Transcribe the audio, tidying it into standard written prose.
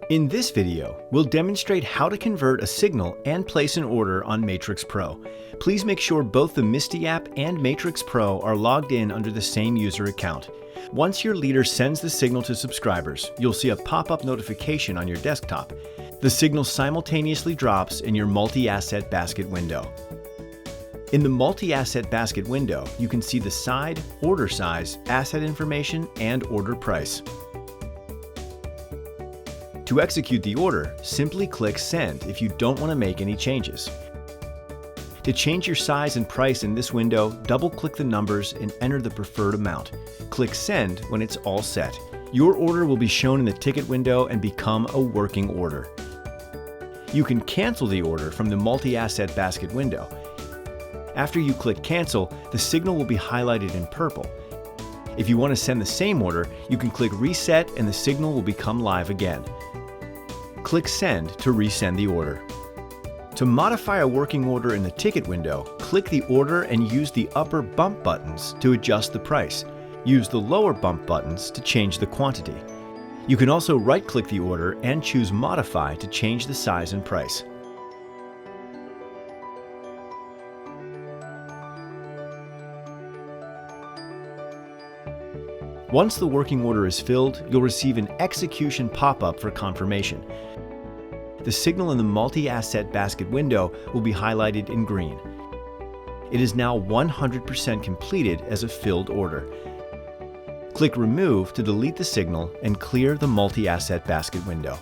In this video, we'll demonstrate how to convert a signal and place an order on MatrixPro. Please make sure both the Visti app and MatrixPro are logged in under the same user account. Once your leader sends the signal to subscribers, you'll see a pop-up notification on your desktop. The signal simultaneously drops in your multi-asset basket window. In the multi-asset basket window, you can see the side, order size, asset information, and order price. To execute the order, simply click Send if you don't want to make any changes. To change your size and price in this window, double-click the numbers and enter the preferred amount. Click Send when it's all set. Your order will be shown in the ticket window and become a working order. You can cancel the order from the multi-asset basket window. After you click Cancel, the signal will be highlighted in purple. If you want to send the same order, you can click Reset and the signal will become live again. Click Send to resend the order. To modify a working order in the ticket window, click the order and use the upper bump buttons to adjust the price. Use the lower bump buttons to change the quantity. You can also right-click the order and choose Modify to change the size and price. Once the working order is filled, you'll receive an execution pop-up for confirmation. The signal in the multi-asset basket window will be highlighted in green. It is now 100% completed as a filled order. Click Remove to delete the signal and clear the multi-asset basket window.